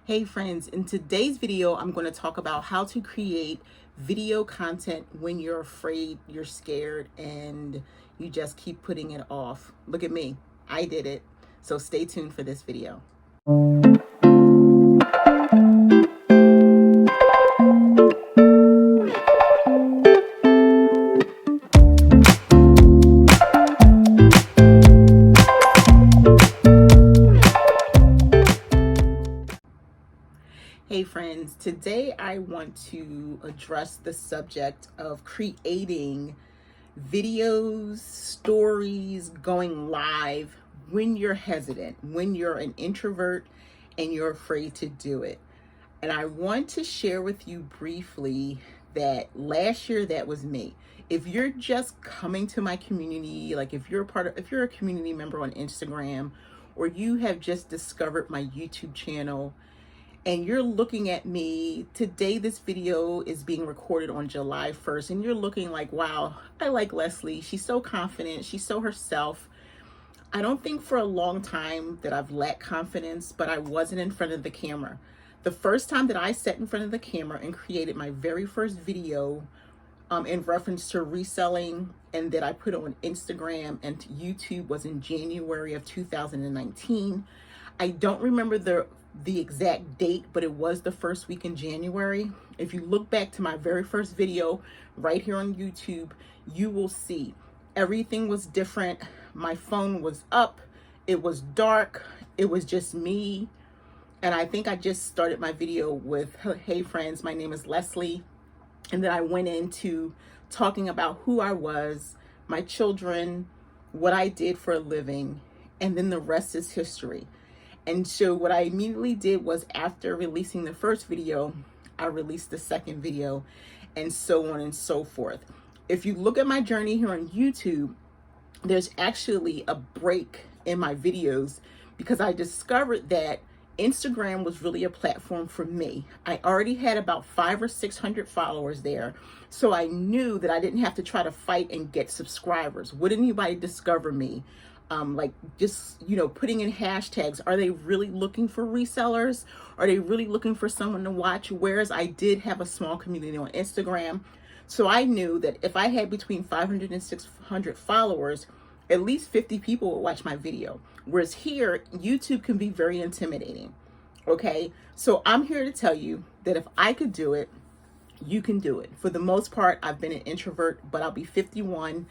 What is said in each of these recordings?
Hey friends, in today's video, I'm going to talk about how to create video content when you're afraid, you're scared, and you just keep putting it off. Look at me, I did it. So stay tuned for this video. Hey friends, today I want to address the subject of creating videos, stories, going live when you're hesitant, when you're an introvert and you're afraid to do it. And I want to share with you briefly that last year that was me. If you're just coming to my community, like if you're a community member on Instagram, or you have just discovered my YouTube channel, and you're looking at me today, this video is being recorded on July 1st, and you're looking like, wow, I like Leslie. She's so confident. She's so herself. I don't think for a long time that I've lacked confidence, but I wasn't in front of the camera. The first time that I sat in front of the camera and created my very first video in reference to reselling and that I put on Instagram and YouTube was in January of 2019. I don't remember the exact date, but it was the first week in January. If you look back to my very first video right here on YouTube, you will see everything was different. My phone was up, it was dark, it was just me. And I think I just started my video with, hey friends, my name is Leslie. And then I went into talking about who I was, my children, what I did for a living, and then the rest is history. And so what I immediately did was, after releasing the first video, I released the second video, and so on and so forth. If you look at my journey here on YouTube, there's actually a break in my videos because I discovered that Instagram was really a platform for me. I already had about 500 or 600 followers there. So I knew that I didn't have to try to fight and get subscribers. Would anybody discover me? Like just, putting in hashtags. Are they really looking for resellers? Are they really looking for someone to watch? Whereas I did have a small community on Instagram. So I knew that if I had between 500 and 600 followers, at least 50 people would watch my video. Whereas here, YouTube can be very intimidating. Okay, so I'm here to tell you that if I could do it, you can do it. For the most part, I've been an introvert, but I'll be 51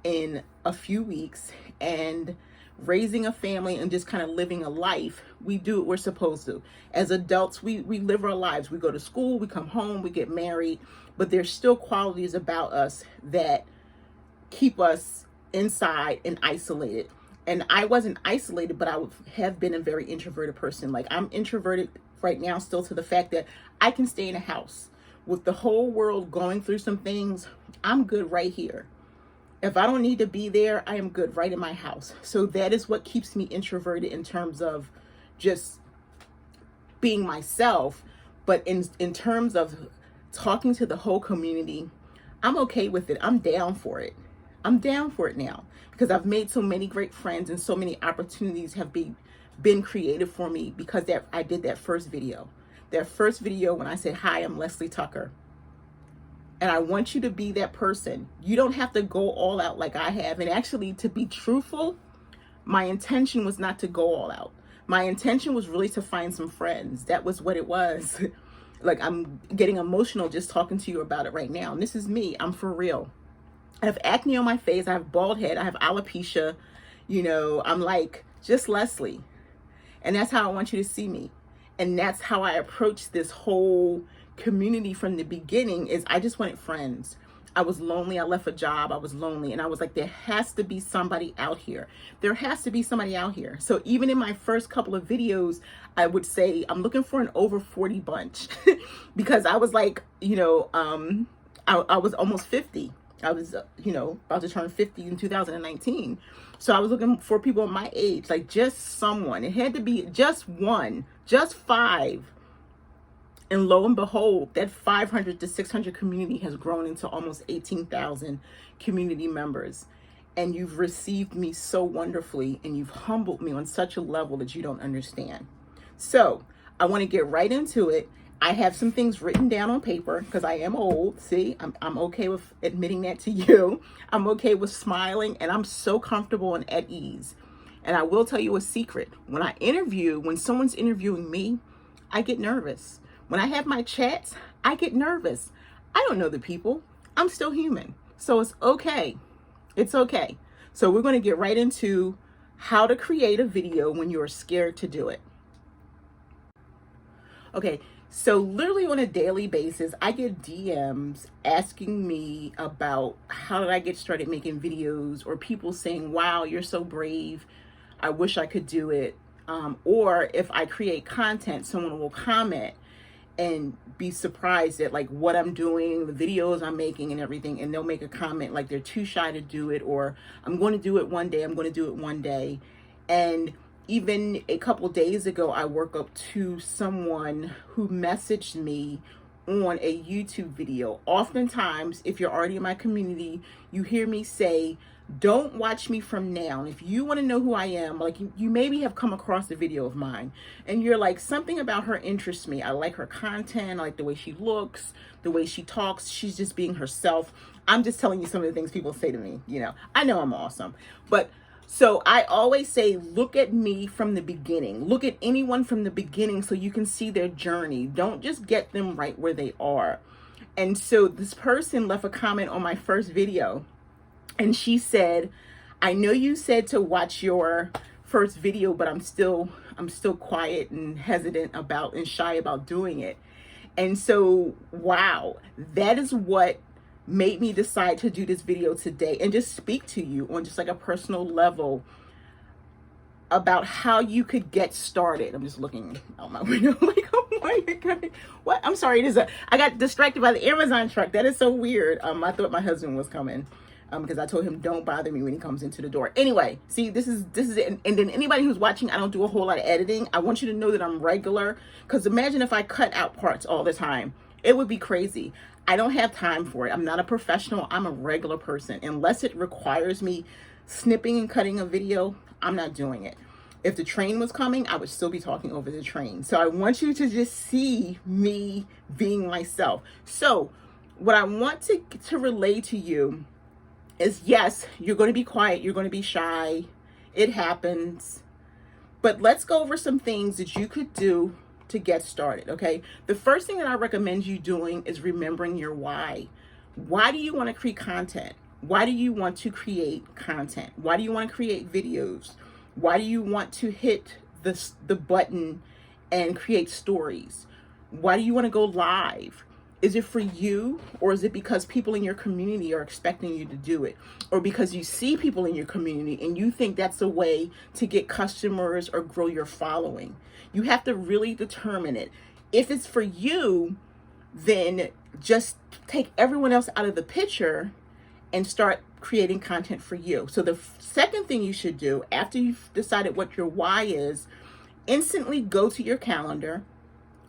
in a few weeks, and raising a family and just kind of living a life, we do what we're supposed to. As adults, we live our lives. We go to school, we come home, we get married, but there's still qualities about us that keep us inside and isolated. And I wasn't isolated, but I have been a very introverted person. Like, I'm introverted right now still, to the fact that I can stay in a house with the whole world going through some things. I'm good right here. If I don't need to be there, I am good right in my house. So that is what keeps me introverted in terms of just being myself. But in terms of talking to the whole community, I'm okay with it. I'm down for it. I'm down for it now because I've made so many great friends, and so many opportunities have been created for me because I did that first video. That first video when I said, hi, I'm Leslie Tucker. And I want you to be that person. You don't have to go all out like I have. And actually, to be truthful, my intention was not to go all out. My intention was really to find some friends. That was what it was. Like, I'm getting emotional just talking to you about it right now. And this is me. I'm for real. I have acne on my face. I have bald head. I have alopecia. I'm like just Leslie. And that's how I want you to see me. And that's how I approach this whole community from the beginning. Is I just wanted friends. I was lonely. I left a job. I was lonely. And I was like, there has to be somebody out here. There has to be somebody out here. So even in my first couple of videos, I would say I'm looking for an over 40 bunch because I was like, I was almost 50. I was, about to turn 50 in 2019. So I was looking for people my age, like just someone. It had to be just one, just 5. And lo and behold, that 500 to 600 community has grown into almost 18,000 community members. And you've received me so wonderfully, and you've humbled me on such a level that you don't understand. So I want to get right into it. I have some things written down on paper because I am old. See, I'm okay with admitting that to you. I'm okay with smiling, and I'm so comfortable and at ease. And I will tell you a secret. When someone's interviewing me, I get nervous. When I have my chats, I get nervous. I don't know the people. I'm still human. So it's okay. It's okay. So we're going to get right into how to create a video when you're scared to do it. Okay, so literally on a daily basis, I get DMs asking me about how did I get started making videos, or people saying, wow, you're so brave. I wish I could do it. Or if I create content, someone will comment and be surprised at like what I'm doing, the videos I'm making and everything. And they'll make a comment like they're too shy to do it, or I'm going to do it one day. I'm going to do it one day. And even a couple days ago, I woke up to someone who messaged me on a YouTube video. Oftentimes, if you're already in my community, you hear me say, don't watch me from now. And if you want to know who I am, like you maybe have come across a video of mine and you're like, something about her interests me. I like her content. I like the way she looks, the way she talks. She's just being herself. I'm just telling you some of the things people say to me. I know I'm awesome. But so I always say, look at me from the beginning. Look at anyone from the beginning so you can see their journey. Don't just get them right where they are. And so this person left a comment on my first video, and she said, I know you said to watch your first video, but I'm still quiet and hesitant about and shy about doing it. And so, wow, that is what made me decide to do this video today and just speak to you on just like a personal level about how you could get started. I'm just looking out my window like, oh my God, what? I'm sorry, I got distracted by the Amazon truck. That is so weird. I thought my husband was coming because I told him don't bother me when he comes into the door. Anyway, see, this is it. And then anybody who's watching, I don't do a whole lot of editing. I want you to know that I'm regular, because imagine if I cut out parts all the time. It would be crazy. I don't have time for it. I'm not a professional. I'm a regular person. Unless it requires me snipping and cutting a video, I'm not doing it. If the train was coming, I would still be talking over the train. So I want you to just see me being myself. So what I want to relay to you is, yes, you're going to be quiet. You're going to be shy. It happens. But let's go over some things that you could do to get started, okay? The first thing that I recommend you doing is remembering your why. Why do you want to create content? Why do you want to create content? Why do you want to create videos? Why do you want to hit the button and create stories? Why do you want to go live? Is it for you, or is it because people in your community are expecting you to do it? Or because you see people in your community and you think that's a way to get customers or grow your following? You have to really determine it. If it's for you, then just take everyone else out of the picture and start creating content for you. So the second thing you should do after you've decided what your why is, instantly go to your calendar,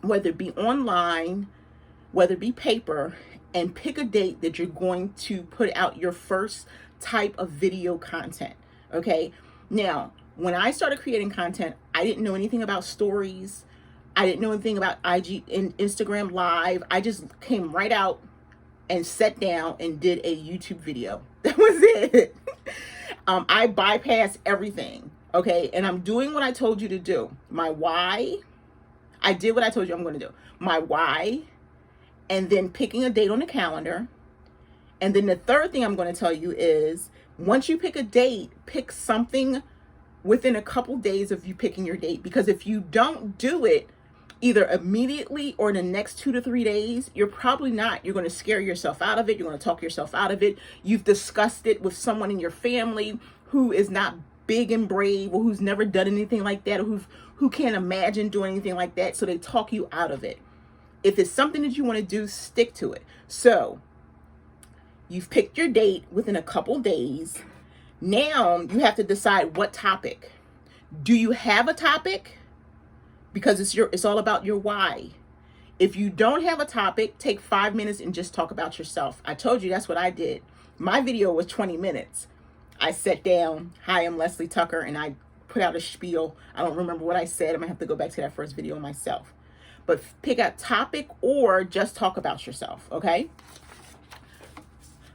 whether it be online, whether it be paper, and pick a date that you're going to put out your first type of video content. Okay. Now, when I started creating content, I didn't know anything about stories. I didn't know anything about IG and Instagram Live. I just came right out and sat down and did a YouTube video. That was it. I bypassed everything. Okay. And I'm doing what I told you to do. My why. I did what I told you I'm going to do. My why. And then picking a date on the calendar. And then the third thing I'm going to tell you is, once you pick a date, pick something within a couple days of you picking your date. Because if you don't do it either immediately or in the next 2 to 3 days, you're probably not. You're going to scare yourself out of it. You're going to talk yourself out of it. You've discussed it with someone in your family who is not big and brave, or who's never done anything like that, or who can't imagine doing anything like that. So they talk you out of it. If it's something that you want to do, stick to it. So you've picked your date within a couple days. Now you have to decide what topic. Do you have a topic? Because it's all about your why. If you don't have a topic, take 5 minutes and just talk about yourself. I told you that's what I did. My video was 20 minutes. I sat down, hi, I'm Leslie Tucker, and I put out a spiel. I don't remember what I said. I'm gonna have to go back to that first video myself. but pick a topic or just talk about yourself, okay?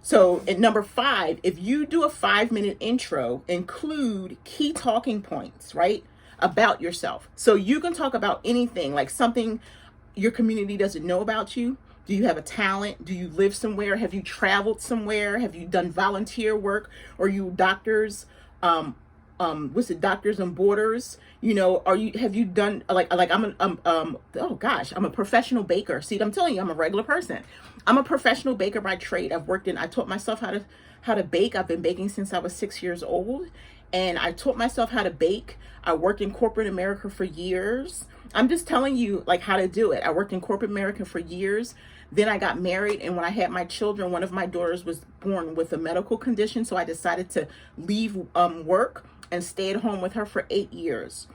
So at number 5, if you do a 5-minute intro, include key talking points, right, about yourself. So you can talk about anything, like something your community doesn't know about you. Do you have a talent? Do you live somewhere? Have you traveled somewhere? Have you done volunteer work? Or you doctors, Doctors and Borders? You know, have you done I'm a professional baker. See, I'm telling you, I'm a regular person. I'm a professional baker by trade. I taught myself how to bake. I've been baking since I was 6 years old, and I taught myself how to bake. I worked in corporate America for years. I'm just telling you like how to do it. I worked in corporate America for years. Then I got married, and when I had my children, one of my daughters was born with a medical condition, so I decided to leave work and stay at home with her for 8 years.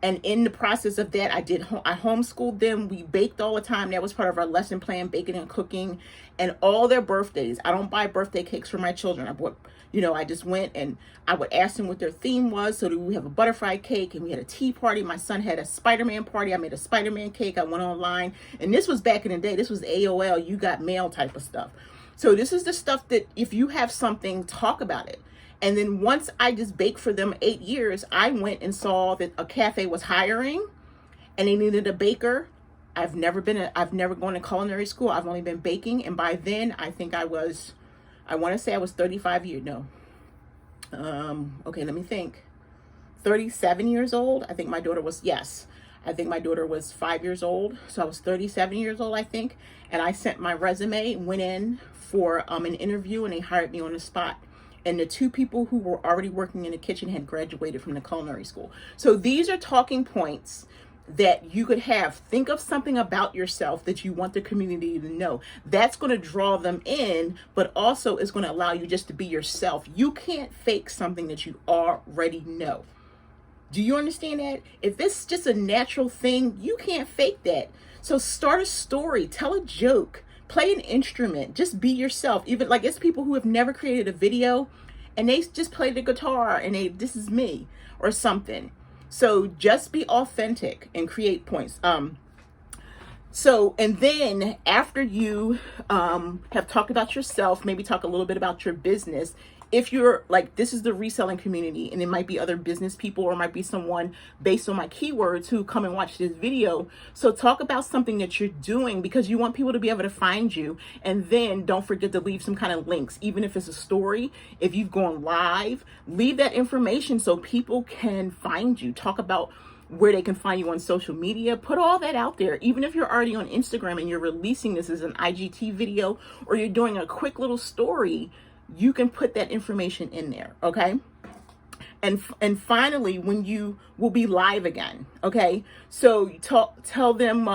And in the process of that, I homeschooled them. We baked all the time. That was part of our lesson plan, baking and cooking, and all their birthdays. I don't buy birthday cakes for my children. I just went and I would ask them what their theme was. So we have a butterfly cake, and we had a tea party. My son had a Spider-Man party. I made a Spider-Man cake. I went online, and this was back in the day. This was AOL, you got mail type of stuff. So this is the stuff that if you have something, talk about it. And then once I just baked for them 8 years, I went and saw that a cafe was hiring and they needed a baker. I've never gone to culinary school. I've only been baking. And by then I want to say I was 35 years. No. Okay, let me think. 37 years old. I think my daughter was, yes. I think my daughter was 5 years old. So I was 37 years old, I think. And I sent my resume, went in for an interview, and they hired me on the spot. And the 2 people who were already working in the kitchen had graduated from the culinary school. So these are talking points that you could have. Think of something about yourself that you want the community to know. That's going to draw them in, but also is going to allow you just to be yourself. You can't fake something that you already know. Do you understand that? If it's just a natural thing, you can't fake that. So start a story, tell a joke, play an instrument, just be yourself. Even like it's people who have never created a video and they just play the guitar and this is me or something. So just be authentic and create points. And then after you have talked about yourself, maybe talk a little bit about your business. If you're like, this is the reselling community, and it might be other business people, or it might be someone based on my keywords who come and watch this video. So talk about something that you're doing because you want people to be able to find you. And then don't forget to leave some kind of links, even if it's a story. If you've gone live, leave that information so people can find you. Talk about where they can find you on social media. Put all that out there. Even if you're already on Instagram and you're releasing this as an IGT video, or you're doing a quick little story, you can put that information in there, okay? And finally, when you will be live again, okay? So tell them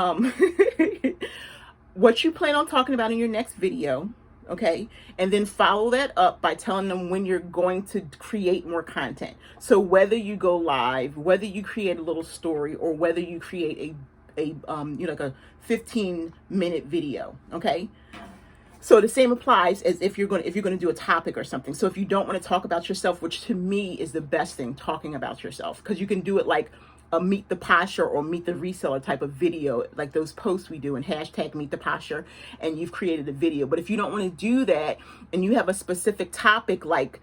what you plan on talking about in your next video, okay? And then follow that up by telling them when you're going to create more content. So whether you go live, whether you create a little story, or whether you create a 15-minute video, okay? So the same applies as if you're going to do a topic or something. So if you don't want to talk about yourself, which to me is the best thing, talking about yourself, because you can do it like a Meet the Posher or Meet the Reseller type of video, like those posts we do and hashtag Meet the Posher, and you've created a video. But if you don't want to do that and you have a specific topic, like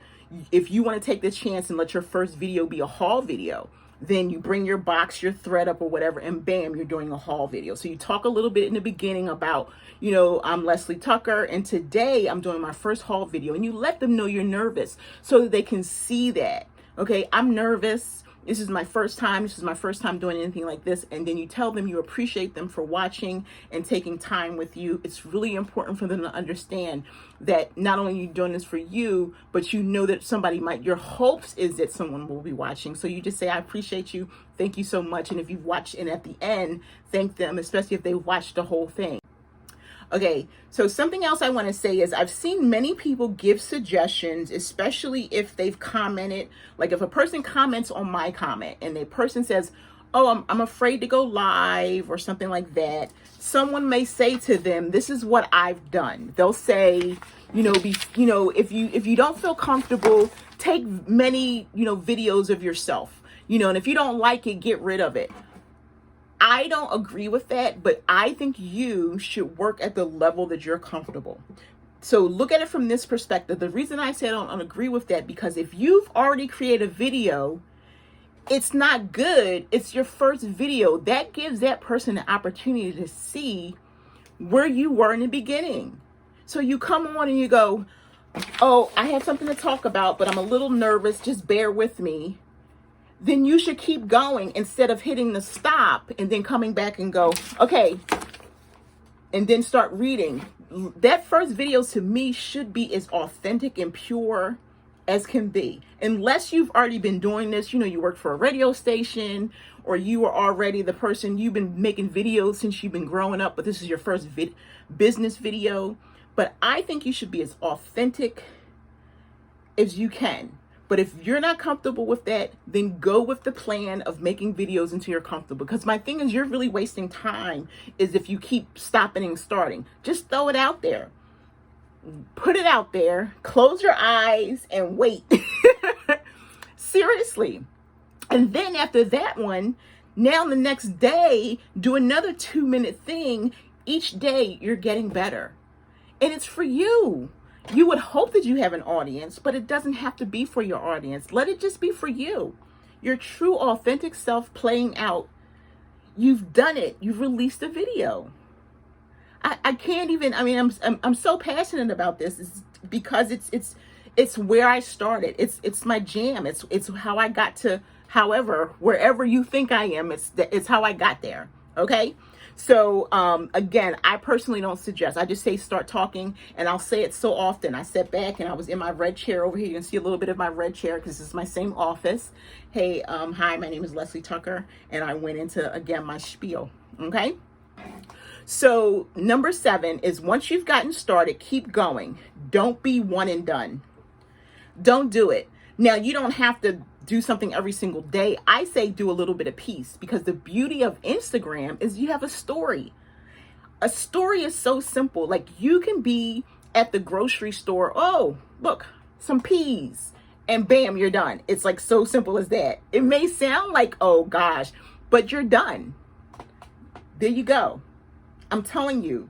if you want to take this chance and let your first video be a haul video, then you bring your box, your thread up or whatever, and bam, you're doing a haul video. So you talk a little bit in the beginning about, I'm Leslie Tucker, and today I'm doing my first haul video, and you let them know you're nervous so that they can see that. Okay, I'm nervous. This is my first time. This is my first time doing anything like this. And then you tell them you appreciate them for watching and taking time with you. It's really important for them to understand that not only are you doing this for you, but you know that your hopes is that someone will be watching. So you just say, I appreciate you. Thank you so much. And if you've watched, and at the end, thank them, especially if they watched the whole thing. Okay, so something else I want to say is I've seen many people give suggestions, especially if they've commented. Like if a person comments on my comment and the person says, oh, I'm afraid to go live or something like that. Someone may say to them, this is what I've done. They'll say, if you don't feel comfortable, take many, videos of yourself, and if you don't like it, get rid of it. I don't agree with that, but I think you should work at the level that you're comfortable. So look at it from this perspective. The reason I say I don't agree with that, because if you've already created a video, it's not good. It's your first video. That gives that person the opportunity to see where you were in the beginning. So you come on and you go, oh, I have something to talk about, but I'm a little nervous. Just bear with me. Then you should keep going instead of hitting the stop and then coming back and go, okay, and then start reading. That first video to me should be as authentic and pure as can be. Unless you've already been doing this, you work for a radio station, or you are already the person, you've been making videos since you've been growing up, but this is your first business video. But I think you should be as authentic as you can. But if you're not comfortable with that, then go with the plan of making videos until you're comfortable. Because my thing is, you're really wasting time is if you keep stopping and starting. Just throw it out there. Put it out there. Close your eyes and wait. Seriously. And then after that one, now the next day, do another 2-minute thing. Each day you're getting better. And it's for you. You would hope that you have an audience, but it doesn't have to be for your audience. Let it just be for you. Your true, authentic self playing out. You've done it. You've released a video. I can't even. I mean, I'm so passionate about this. It's because it's where I started. It's my jam. It's how I got to. However, wherever you think I am, it's how I got there. Okay. So, again, I personally don't suggest. I just say start talking, and I'll say it so often. I sat back and I was in my red chair over here. You can see a little bit of my red chair because this is my same office. Hey, hi, my name is Leslie Tucker, and I went into, again, my spiel. Okay. So number 7 is, once you've gotten started, keep going. Don't be one and done. Don't do it. Now, you don't have to do something every single day. I say do a little bit of piece, because the beauty of Instagram is you have a story. A story is so simple. Like, you can be at the grocery store. Oh, look, some peas, and bam, you're done. It's like so simple as that. It may sound like, oh gosh, but you're done. There you go. I'm telling you,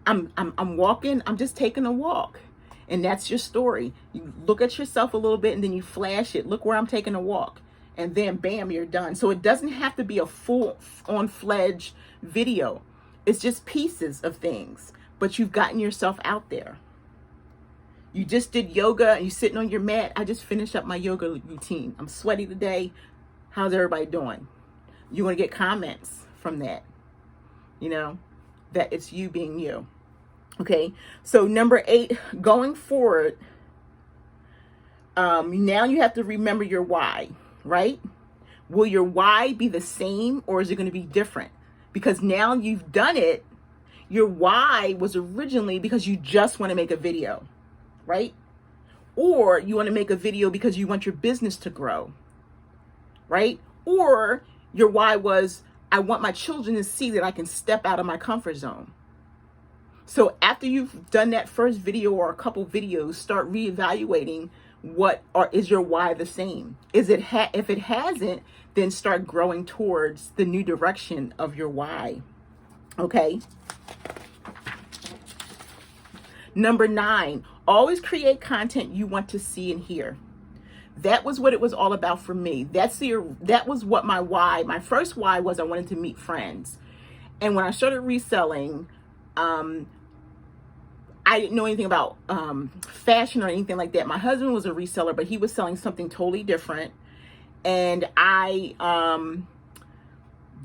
I'm walking. I'm just taking a walk. And that's your story. You look at yourself a little bit and then you flash it. Look where I'm taking a walk. And then bam, you're done. So it doesn't have to be a full-on-fledged video. It's just pieces of things. But you've gotten yourself out there. You just did yoga and you're sitting on your mat. I just finished up my yoga routine. I'm sweaty today. How's everybody doing? You want to get comments from that. That it's you being you. Okay, so number 8, going forward, now you have to remember your why, right? Will your why be the same, or is it going to be different? Because now you've done it. Your why was originally because you just want to make a video, right? Or you want to make a video because you want your business to grow, right? Or your why was, I want my children to see that I can step out of my comfort zone. So after you've done that first video or a couple videos, start reevaluating is your why the same? Is it if it hasn't, then start growing towards the new direction of your why. Okay. Number 9, always create content you want to see and hear. That was what it was all about for me. That was what my first why was. I wanted to meet friends. And when I started reselling, I didn't know anything about fashion or anything like that. My husband was a reseller, but he was selling something totally different. And I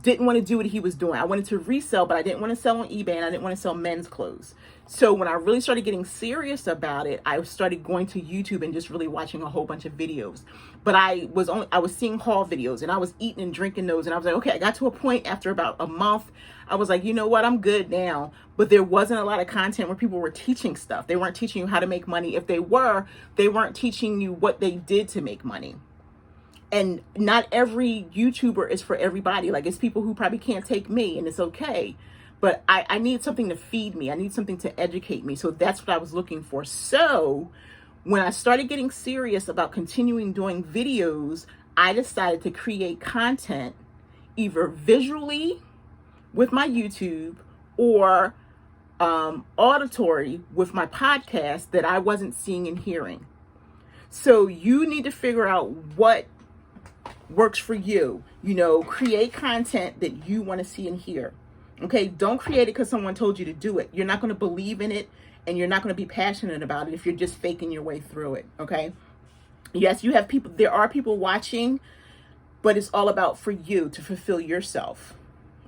didn't want to do what he was doing. I wanted to resell, but I didn't want to sell on eBay, and I didn't want to sell men's clothes. So when I really started getting serious about it, I started going to YouTube and just really watching a whole bunch of videos. But I was seeing haul videos, and I was eating and drinking those. And I was like, okay, I got to a point after about a month, I was like, you know what, I'm good now. But there wasn't a lot of content where people were teaching stuff. They weren't teaching you how to make money. If they were, they weren't teaching you what they did to make money. And not every YouTuber is for everybody. Like, it's people who probably can't take me, and it's okay. But I need something to feed me. I need something to educate me. So that's what I was looking for. So when I started getting serious about continuing doing videos, I decided to create content either visually with my YouTube or auditory with my podcast that I wasn't seeing and hearing. So you need to figure out what works for you. Create content that you want to see and hear. Okay, don't create it because someone told you to do it. You're not going to believe in it, and you're not going to be passionate about it if you're just faking your way through it. Okay, yes, you have people, there are people watching, but it's all about for you to fulfill yourself.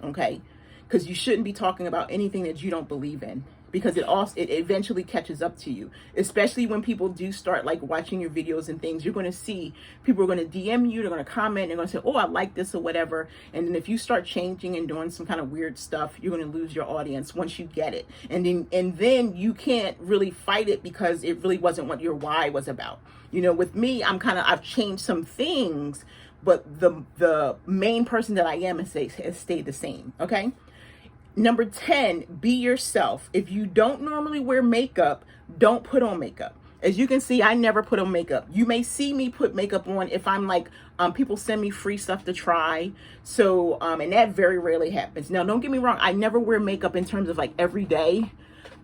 Okay, because you shouldn't be talking about anything that you don't believe in, because it eventually catches up to you, especially when people do start like watching your videos and things. You're going to see people are going to DM you, they're going to comment, they're going to say, oh, I like this or whatever. And then if you start changing and doing some kind of weird stuff, you're going to lose your audience once you get it. And then you can't really fight it because it really wasn't what your why was about. With me, I've changed some things, but the main person that I am has stayed the same. Okay. Number 10, be yourself. If you don't normally wear makeup, don't put on makeup. As you can see, I never put on makeup. You may see me put makeup on if I'm like, people send me free stuff to try. So, and that very rarely happens. Now, don't get me wrong. I never wear makeup in terms of like every day.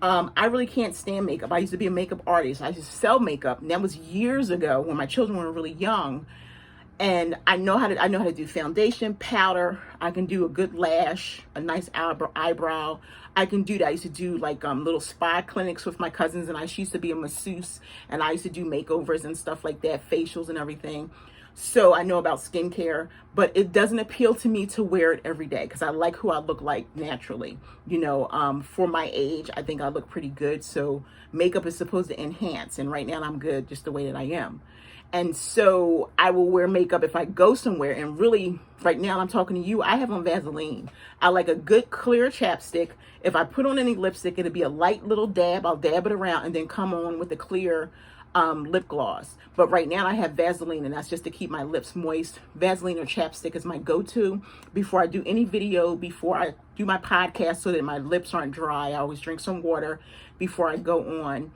I really can't stand makeup. I used to be a makeup artist. I used to sell makeup. And that was years ago when my children were really young. And I know how to do foundation, powder. I can do a good lash, a nice eyebrow. I can do that. I used to do like little spa clinics with my cousins, and I used to be a masseuse, and I used to do makeovers and stuff like that, facials and everything. So I know about skincare, but it doesn't appeal to me to wear it every day because I like who I look like naturally. For my age, I think I look pretty good. So makeup is supposed to enhance, and right now I'm good just the way that I am. And so I will wear makeup if I go somewhere. And really, right now I'm talking to you, I have on Vaseline. I like a good clear chapstick. If I put on any lipstick, it'll be a light little dab. I'll dab it around and then come on with a clear lip gloss. But right now I have Vaseline, and that's just to keep my lips moist. Vaseline or chapstick is my go-to before I do any video, before I do my podcast, so that my lips aren't dry. I always drink some water before I go on.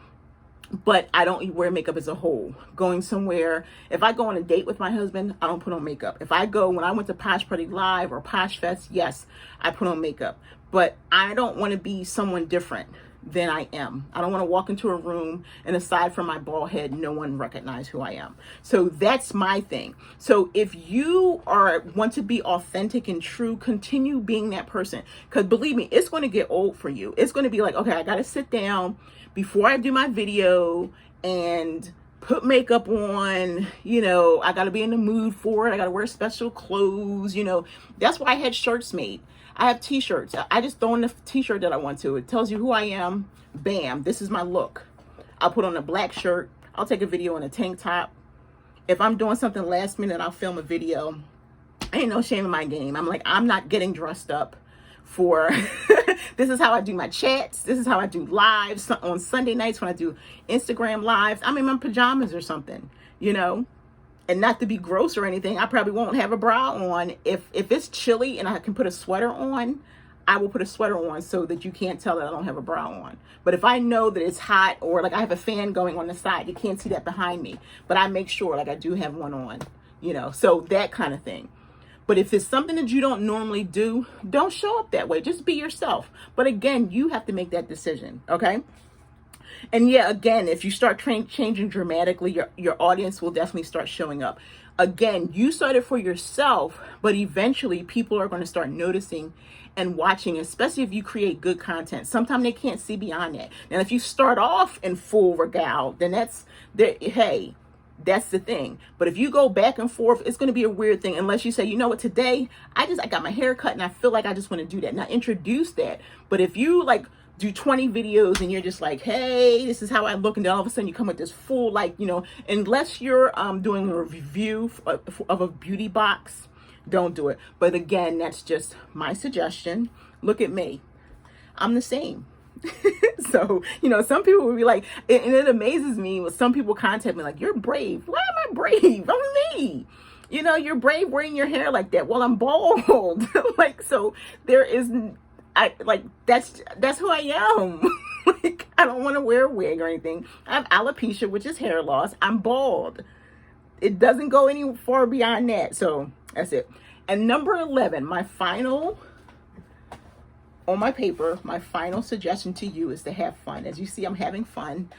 But I don't wear makeup as a whole. Going somewhere, if I go on a date with my husband, I don't put on makeup. When I went to Posh Party Live or Posh Fest, yes, I put on makeup. But I don't want to be someone different than I am. I don't want to walk into a room and aside from my bald head, no one recognize who I am. So that's my thing. So if you want to be authentic and true, continue being that person. Because believe me, it's going to get old for you. It's going to be like, okay, I got to sit down before I do my video and put makeup on, I got to be in the mood for it. I got to wear special clothes, That's why I had shirts made. I have t-shirts. I just throw in the t-shirt that I want to. It tells you who I am. Bam, this is my look. I'll put on a black shirt. I'll take a video in a tank top. If I'm doing something last minute, I'll film a video. Ain't no shame in my game. I'm not getting dressed up for this is how I do my chats. This is how I do lives on Sunday nights when I do Instagram lives. I'm in my pajamas or something, and not to be gross or anything. I probably won't have a bra on. If it's chilly and I can put a sweater on, I will put a sweater on so that you can't tell that I don't have a bra on. But if I know that it's hot or like I have a fan going on the side, you can't see that behind me, but I make sure like I do have one on, so that kind of thing. But if it's something that you don't normally do, don't show up that way. Just be yourself. But again, you have to make that decision, okay? And yeah, again, if you start changing dramatically, your audience will definitely start showing up. Again, you started for yourself, but eventually people are going to start noticing and watching, especially if you create good content. Sometimes they can't see beyond that. Now, if you start off in full regal, then hey, that's the thing. But if you go back and forth, it's going to be a weird thing unless you say, you know what, today I got my hair cut and I feel like I just want to do that. Now introduce that. But if you like do 20 videos and you're just like, hey, this is how I look, and then all of a sudden you come with this full, unless you're doing a review of a beauty box, don't do it. But again, that's just my suggestion. Look at me. I'm the same. So, some people will be like, and it amazes me when some people contact me like, you're brave. Why am I brave? I'm me. You're brave wearing your hair like that. Well, I'm bald. So there is, that's who I am. I don't want to wear a wig or anything. I have alopecia, which is hair loss. I'm bald. It doesn't go any far beyond that. So that's it. And number 11, my final, on my paper, my final suggestion to you is to have fun. As you see, I'm having fun.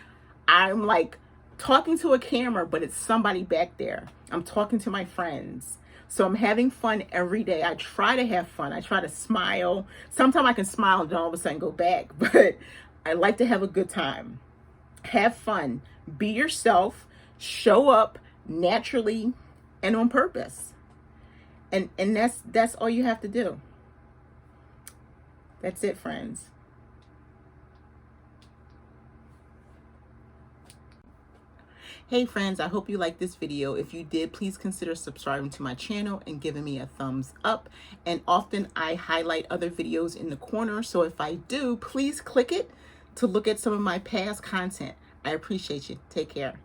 I'm like talking to a camera, but it's somebody back there. I'm talking to my friends. So I'm having fun every day. I try to have fun. I try to smile. Sometimes I can smile and then all of a sudden go back, but I like to have a good time. Have fun. Be yourself. Show up naturally and on purpose. And that's all you have to do. That's it, friends. Hey friends, I hope you liked this video. If you did, please consider subscribing to my channel and giving me a thumbs up. And often I highlight other videos in the corner, so if I do, please click it to look at some of my past content. I appreciate you. Take care.